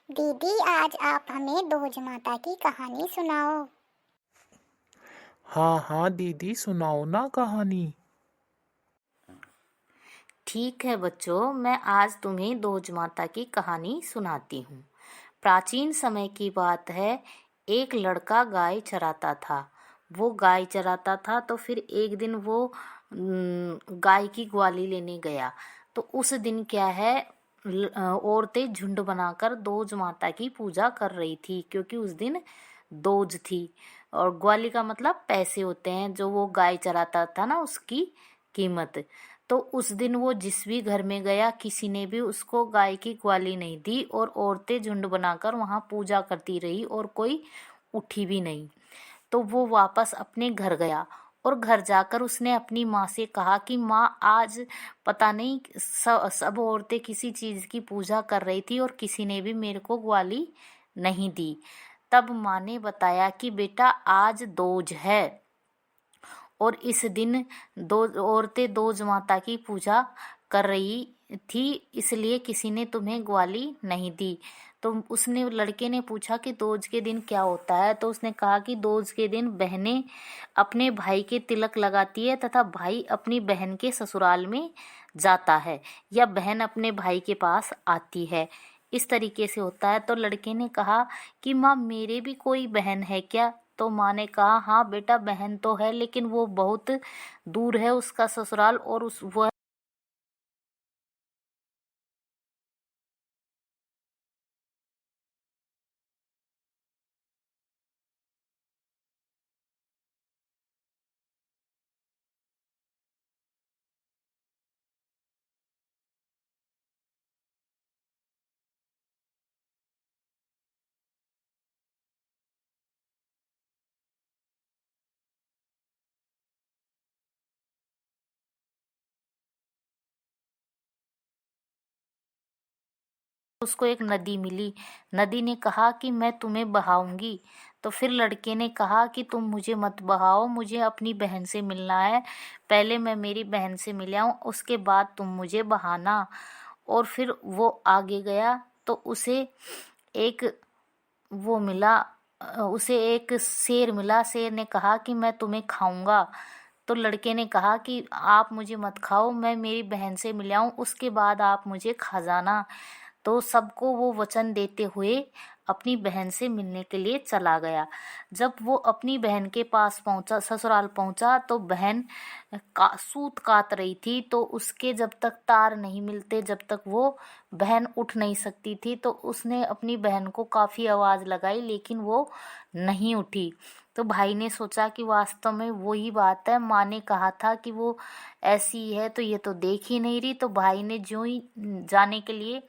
दीदी, आज आप हमें दोज माता की कहानी सुनाओ। हाँ हाँ दीदी, सुनाओ ना कहानी। ठीक है बच्चों, मैं आज तुम्हें दोज माता की कहानी सुनाती हूँ। प्राचीन समय की बात है। एक लड़का गाय चराता था। वो गाय चराता था तो फिर एक दिन वो गाय की ग्वाली लेने गया। तो उस दिन क्या है, औरतें झुंड बनाकर दोज माता की पूजा कर रही थी, क्योंकि उस दिन दोज थी। और ग्वाली का मतलब पैसे होते हैं, जो वो गाय चराता था ना, उसकी कीमत। तो उस दिन वो जिस भी घर में गया, किसी ने भी उसको गाय की ग्वाली नहीं दी, और औरतें झुंड बनाकर वहां पूजा करती रही और कोई उठी भी नहीं। तो वो वापस अपने घर गया, और घर जाकर उसने अपनी माँ से कहा कि माँ, आज पता नहीं सब औरतें किसी चीज की पूजा कर रही थी और किसी ने भी मेरे को ग्वाली नहीं दी। तब माँ ने बताया कि बेटा, आज दोज है और इस दिन दो औरतें दोज माता की पूजा कर रही थी, इसलिए किसी ने तुम्हें ग्वाली नहीं दी। तो उसने लड़के ने पूछा कि दोज के दिन क्या होता है। तो उसने कहा कि दोज के दिन बहनें अपने भाई के तिलक लगाती है, तथा भाई अपनी बहन के ससुराल में जाता है, या बहन अपने भाई के पास आती है। इस तरीके से होता है। तो लड़के ने कहा कि माँ, मेरे भी कोई बहन है क्या? तो माँ ने कहा, हाँ बेटा, बहन तो है, लेकिन वो बहुत दूर है उसका ससुराल, और उस वह उसको एक नदी मिली। नदी ने कहा कि मैं तुम्हें बहाऊंगी। तो फिर लड़के ने कहा कि तुम मुझे मत बहाओ, मुझे अपनी बहन से मिलना है। पहले मैं मेरी बहन से मिल आऊं, उसके बाद तुम मुझे बहाना। और फिर वो आगे गया तो एक उसे एक शेर मिला। शेर ने कहा कि मैं तुम्हें खाऊंगा। तो लड़के ने कहा कि आप मुझे मत खाओ, मैं मेरी बहन से मिल आऊं, उसके बाद आप मुझे खा जाना। तो सबको वो वचन देते हुए अपनी बहन से मिलने के लिए चला गया। जब वो अपनी बहन के पास पहुंचा, ससुराल पहुंचा, तो बहन सूत कात रही थी। तो उसके जब तक तार नहीं मिलते, जब तक वो बहन उठ नहीं सकती थी, तो उसने अपनी बहन को काफी आवाज लगाई, लेकिन वो नहीं उठी। तो भाई ने सोचा कि वास्तव में वही बात है, माँ ने कहा था कि वो ऐसी ही है, तो ये तो देख ही नहीं रही। तो भाई ने ज्यों ही जाने के लिए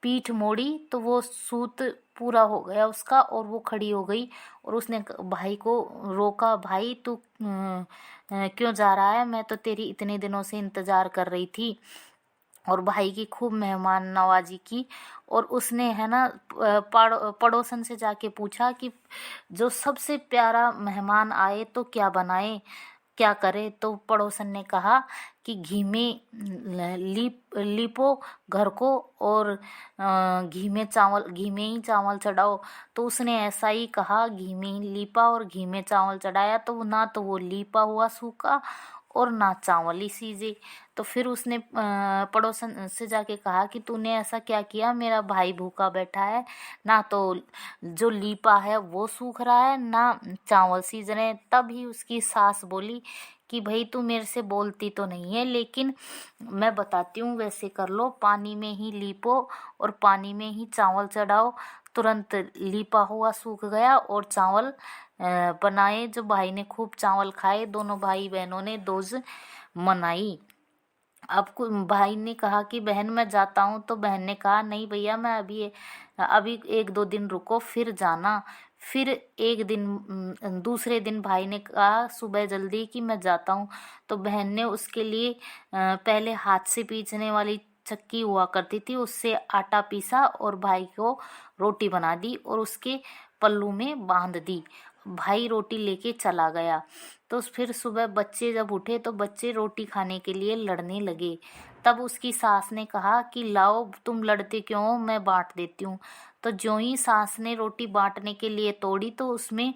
पीठ मोड़ी, तो वो सूत पूरा हो गया उसका, और वो खड़ी हो गई। और उसने भाई को रोका, भाई तू क्यों जा रहा है? मैं तो तेरी इतने दिनों से इंतजार कर रही थी। और भाई की खूब मेहमान नवाजी की। और उसने है ना पड़ोसन से जाके पूछा कि जो सबसे प्यारा मेहमान आए तो क्या बनाए, क्या करे? तो पड़ोसन ने कहा कि घी में लीपो घर को, और घी में ही चावल चढ़ाओ। तो उसने ऐसा ही कहा, घी में ही लीपा और घी में चावल चढ़ाया, तो ना तो वो लीपा हुआ सूखा और ना चावल ही सीजे। तो फिर उसने पड़ोसन से जाके कहा कि तूने ऐसा क्या किया, मेरा भाई भूखा बैठा है, ना तो जो लीपा है वो सूख रहा है, ना चावल सीज रहे हैं। तब ही उसकी सास बोली कि भाई, तू मेरे से बोलती तो नहीं है, लेकिन मैं बताती हूँ, वैसे कर लो, पानी में ही लीपो और पानी में ही चावल चढ़ाओ। तुरंत लीपा हुआ सूख गया और चावल बनाए। जो भाई ने खूब चावल खाए, दोनों भाई बहनों ने दोज मनाई। अब भाई ने कहा कि बहन मैं जाता हूँ। तो बहन ने कहा, नहीं भैया, मैं अभी अभी 1-2 दिन रुको फिर जाना। फिर एक दिन दूसरे दिन भाई ने कहा सुबह जल्दी कि मैं जाता हूँ। तो बहन ने उसके लिए पहले हाथ से पीसने वाली चक्की हुआ करती थी, उससे आटा पीसा और भाई को रोटी बना दी और उसके पल्लू में बांध दी। भाई रोटी लेके चला गया। तो फिर सुबह बच्चे जब उठे तो बच्चे रोटी खाने के लिए लड़ने लगे। तब उसकी सास ने कहा कि लाओ, तुम लड़ते क्यों हो, मैं बांट देती हूँ। तो ज्यों ही सास ने रोटी बांटने के लिए तोड़ी तो उसमें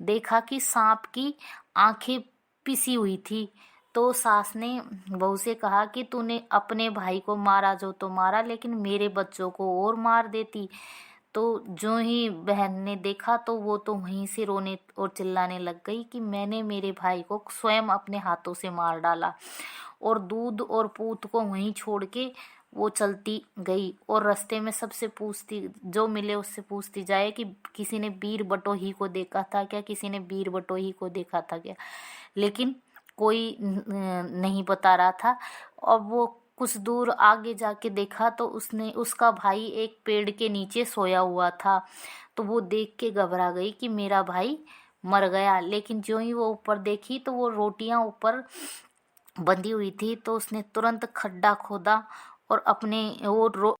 देखा कि सांप की आंखें पिसी हुई थी। तो सास ने बहू से कहा कि तूने अपने भाई को मारा जो तो मारा, लेकिन मेरे बच्चों को और मार देती। तो जो ही बहन ने देखा तो वो तो वहीं से रोने और चिल्लाने लग गई कि मैंने मेरे भाई को स्वयं अपने हाथों से मार डाला। और दूध और पूत को वहीं छोड़ के वो चलती गई और रास्ते में सबसे पूछती, जो मिले उससे पूछती जाए कि किसी ने वीर बटोही को देखा था क्या, किसी ने वीर बटोही को देखा था क्या, लेकिन कोई नहीं बता रहा था। और वो कुछ दूर आगे जाके देखा तो उसका भाई एक पेड़ के नीचे सोया हुआ था। तो वो देख के घबरा गई कि मेरा भाई मर गया। लेकिन ज्यों ही वो ऊपर देखी तो वो रोटियां ऊपर बंधी हुई थी, तो उसने तुरंत खड्डा खोदा और अपने वो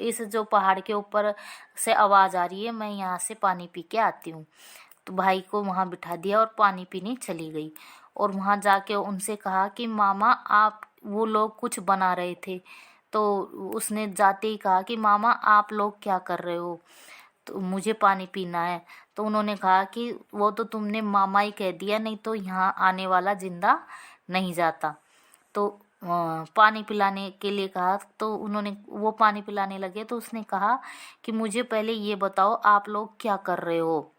इस जो पहाड़ के ऊपर से आवाज आ रही है, मैं यहाँ से पानी पी के आती हूँ। तो भाई को वहां बिठा दिया और पानी पीने चली गई। और वहां जाके उनसे कहा कि मामा आप, वो लोग कुछ बना रहे थे। तो उसने जाते ही कहा कि मामा आप लोग क्या कर रहे हो, तो मुझे पानी पीना है। तो उन्होंने कहा कि वो तो तुमने मामा ही कह दिया, नहीं तो यहाँ आने वाला जिंदा नहीं जाता। तो पानी पिलाने के लिए कहा, तो उन्होंने वो पानी पिलाने लगे। तो उसने कहा कि मुझे पहले ये बताओ आप लोग क्या कर रहे हो,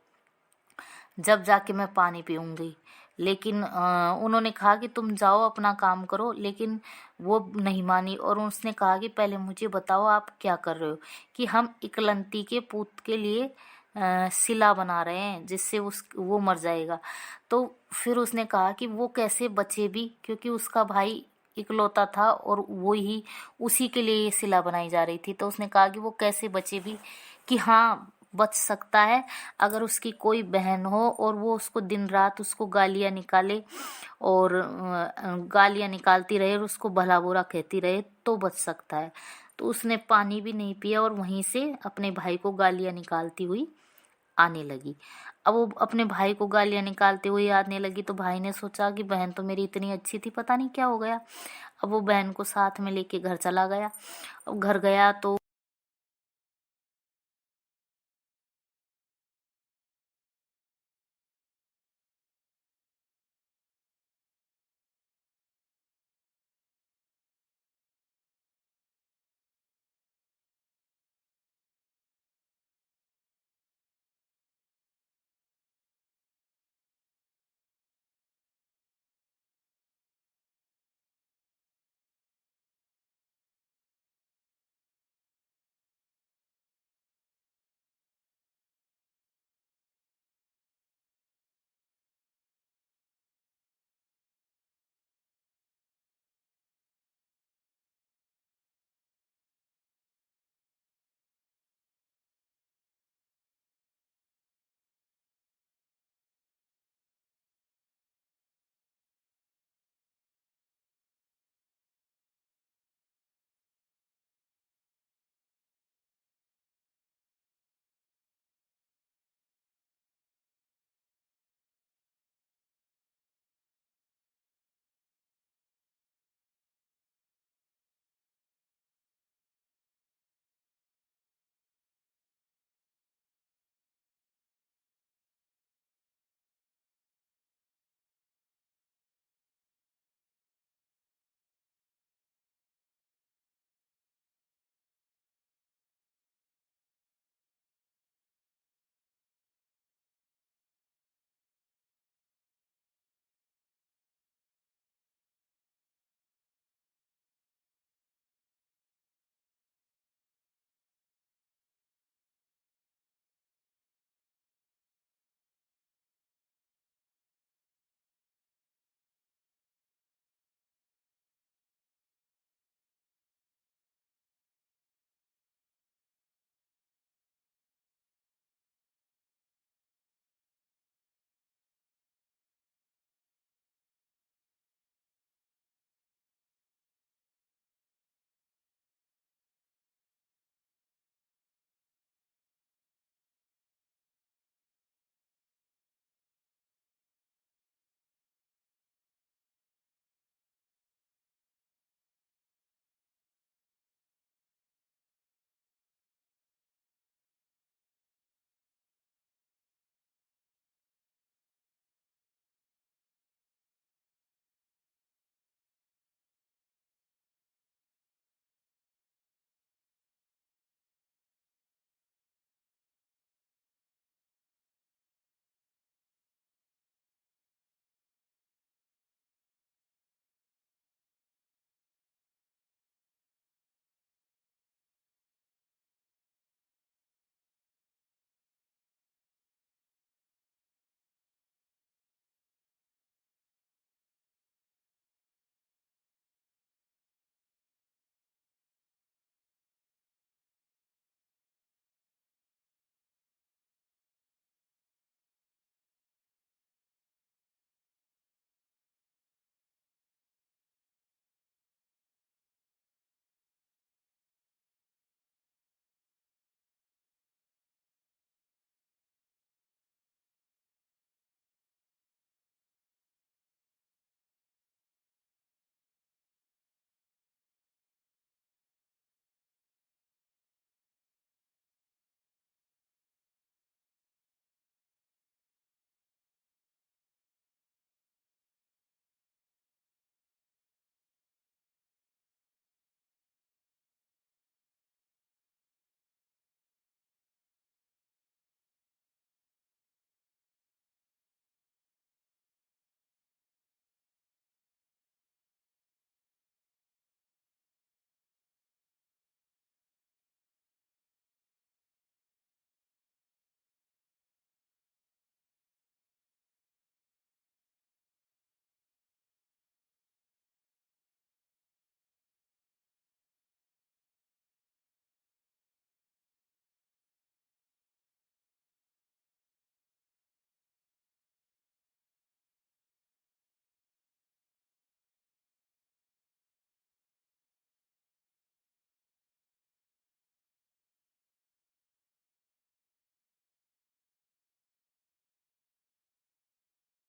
जब जाके मैं पानी पीऊंगी। लेकिन उन्होंने कहा कि तुम जाओ अपना काम करो, लेकिन वो नहीं मानी। और उसने कहा कि पहले मुझे बताओ आप क्या कर रहे हो। कि हम इकलंती के पूत के लिए सिला बना रहे हैं जिससे वो मर जाएगा। तो फिर उसने कहा कि वो कैसे बचे भी, क्योंकि उसका भाई इकलौता था और वो ही उसी के लिए ये सिला बनाई जा रही थी। तो उसने कहा कि वो कैसे बचे भी, कि हाँ बच सकता है अगर उसकी कोई बहन हो और वो उसको दिन रात उसको गालियां निकाले और गालियां निकालती रहे और उसको भला बुरा कहती रहे तो बच सकता है। तो उसने पानी भी नहीं पिया और वहीं से अपने भाई को गालियां निकालती हुई आने लगी। अब वो अपने भाई को गालियां निकालते हुए आने लगी तो भाई ने सोचा कि बहन तो मेरी इतनी अच्छी थी, पता नहीं क्या हो गया। अब वो बहन को साथ में लेके घर चला गया। अब घर गया तो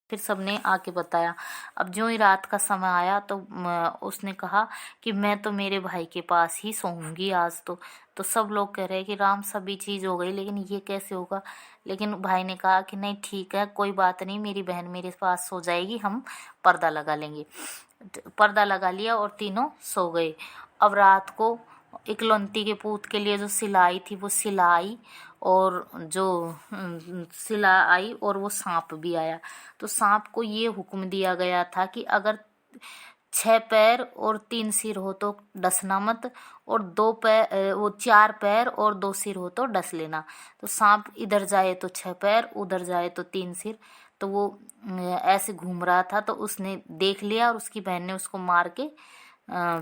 फिर सबने आके बताया। अब ज्यों ही रात का समय आया तो उसने कहा कि मैं तो मेरे भाई के पास ही सोऊंगी आज तो सब लोग कह रहे हैं कि राम सभी चीज़ हो गई, लेकिन ये कैसे होगा। लेकिन भाई ने कहा कि नहीं ठीक है, कोई बात नहीं, मेरी बहन मेरे पास सो जाएगी, हम पर्दा लगा लेंगे। पर्दा लगा लिया और तीनों सो गए। अब रात को इकलौती के पूत के लिए जो सिलाई थी वो सिलाई, और जो सिलाई, और वो सांप भी आया। तो सांप को ये हुक्म दिया गया था कि अगर 6 पैर और 3 सिर हो तो डसना मत, और 2 पैर, वो 4 पैर और 2 सिर हो तो डस लेना। तो सांप इधर जाए तो 6 पैर, उधर जाए तो 3 सिर। तो वो ऐसे घूम रहा था, तो उसने देख लिया और उसकी बहन ने उसको मार के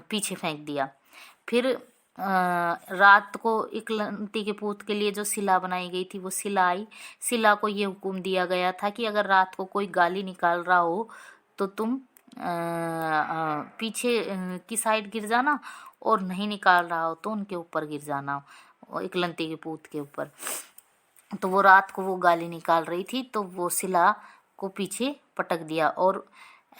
पीछे फेंक दिया। फिर रात को इकलौती के पूत के लिए जो सिला बनाई गई थी वो सिला आई। सिला को ये हुक्म दिया गया था कि अगर रात को कोई गाली निकाल रहा हो तो तुम पीछे की साइड गिर जाना, और नहीं निकाल रहा हो तो उनके ऊपर गिर जाना, इकलौती के पूत के ऊपर। तो वो रात को वो गाली निकाल रही थी, तो वो सिला को पीछे पटक दिया और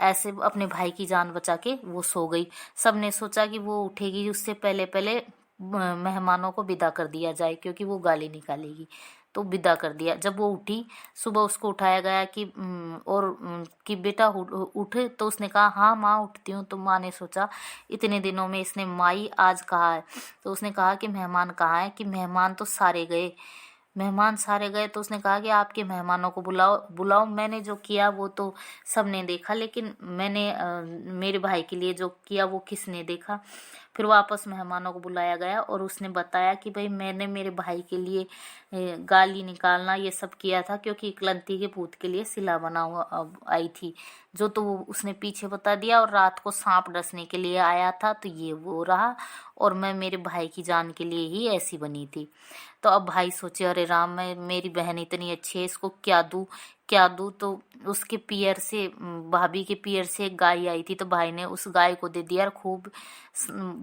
ऐसे अपने भाई की जान बचा के वो सो गई। सबने सोचा कि वो उठेगी उससे पहले पहले मेहमानों को विदा कर दिया जाए, क्योंकि वो गाली निकालेगी। तो विदा कर दिया। जब वो उठी, सुबह उसको उठाया गया कि कि बेटा उठ। तो उसने कहा हाँ माँ उठती हूँ। तो माँ ने सोचा इतने दिनों में इसने माई आज कहा है। तो उसने कहा कि मेहमान कहाँ है, कि मेहमान तो सारे गए। मेहमान सारे गए तो उसने कहा कि आपके मेहमानों को बुलाओ बुलाओ, मैंने जो किया वो तो सबने देखा, लेकिन मैंने मेरे भाई के लिए जो किया वो किसने देखा। फिर वापस मेहमानों को बुलाया गया और उसने बताया कि भाई मैंने मेरे भाई के लिए गाली निकालना ये सब किया था, क्योंकि इकलौती के पूत के लिए सिला बना हुआ आई थी, जो तो वो उसने पीछे बता दिया। और रात को सांप डसने के लिए आया था, तो ये वो रहा, और मैं मेरे भाई की जान के लिए ही ऐसी बनी थी। तो अब भाई सोचे अरे राम, मैं मेरी बहन इतनी अच्छी है, इसको क्या दूँ क्या दूँ। तो उसके पियर से, भाभी के पियर से एक गाय आई थी, तो भाई ने उस गाय को दे दिया और खूब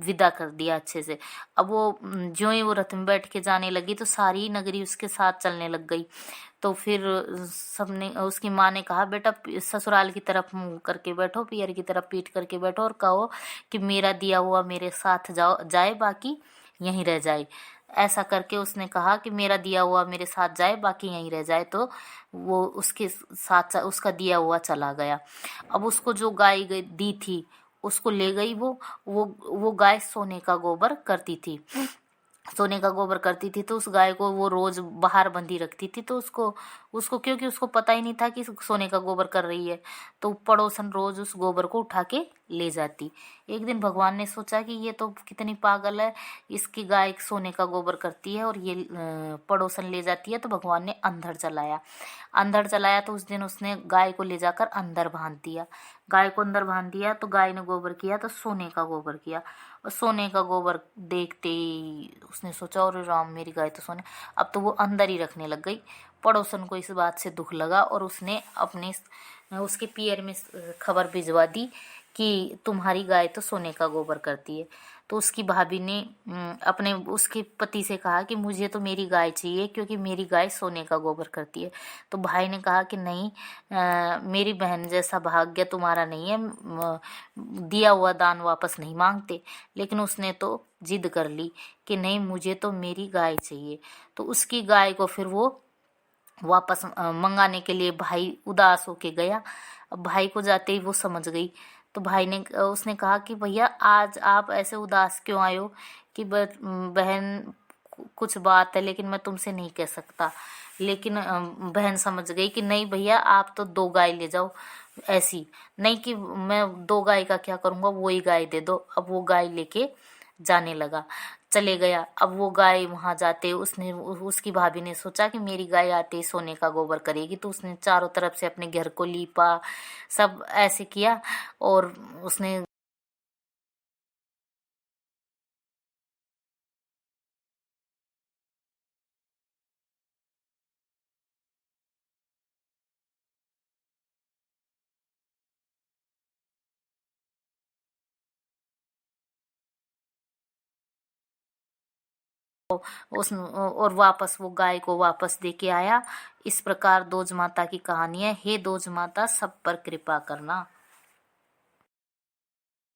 विदा कर दिया अच्छे से। अब वो ज्यों ही वो रथ में बैठ के जाने लगी तो सारी नगरी उसके साथ चलने लग गई। तो फिर सबने, उसकी माँ ने कहा बेटा ससुराल की तरफ मुंह करके बैठो, पियर की तरफ पीठ करके बैठो, और कहो कि मेरा दिया हुआ मेरे साथ जाए, बाकी यहीं रह जाए। ऐसा करके उसने कहा कि मेरा दिया हुआ मेरे साथ जाए, बाकी यहीं रह जाए। तो वो उसके साथ उसका दिया हुआ चला गया। अब उसको जो गाय दी थी उसको ले गई। वो गाय सोने का गोबर करती थी। सोने का गोबर करती थी, तो उस गाय को वो रोज बाहर बंधी रखती थी। तो उसको उसको क्योंकि उसको पता ही नहीं था कि सोने का गोबर कर रही है, तो पड़ोसन रोज उस गोबर को उठा के ले जाती। एक दिन भगवान ने सोचा कि ये तो कितनी पागल है, इसकी गाय सोने का गोबर करती है और ये पड़ोसन ले जाती है। तो भगवान ने अंधड़ चलाया। तो उस दिन उसने गाय को ले जाकर अंदर बांध दिया। गाय को अंदर बांध दिया तो गाय ने गोबर किया, तो सोने का गोबर किया। और सोने का गोबर देखते ही उसने सोचा अरे राम, मेरी गाय तो सोने। अब तो वो अंदर ही रखने लग गई। पड़ोसन को इस बात से दुख लगा और उसने उसके पियर में खबर भिजवा दी कि तुम्हारी गाय तो सोने का गोबर करती है। तो उसकी भाभी ने अपने उसके पति से कहा कि मुझे तो मेरी गाय चाहिए, क्योंकि मेरी गाय सोने का गोबर करती है। तो भाई ने कहा कि नहीं, मेरी बहन जैसा भाग्य तुम्हारा नहीं है, दिया हुआ दान वापस नहीं मांगते। लेकिन उसने तो जिद कर ली कि नहीं, मुझे तो मेरी गाय चाहिए। तो उसकी गाय को फिर वो वापस मंगाने के लिए भाई उदास होके गया। अब भाई को जाते ही वो समझ गई। तो भाई ने उसने कहा कि भैया आज आप ऐसे उदास क्यों आए हो, कि बहन कुछ बात है लेकिन मैं तुमसे नहीं कह सकता। लेकिन बहन समझ गई कि नहीं भैया, आप तो 2 गाय ले जाओ। ऐसी नहीं कि मैं 2 गाय का क्या करूँगा, वो ही गाय दे दो। अब वो गाय लेके जाने लगा, चले गया। अब वो गाय वहां जाते उसकी भाभी ने सोचा कि मेरी गाय आते ही सोने का गोबर करेगी। तो उसने चारों तरफ से अपने घर को लीपा, सब ऐसे किया। और उसने उस और वापस वो गाय को वापस दे के आया। इस प्रकार दोज माता की कहानी है। हे दोज माता, सब पर कृपा करना।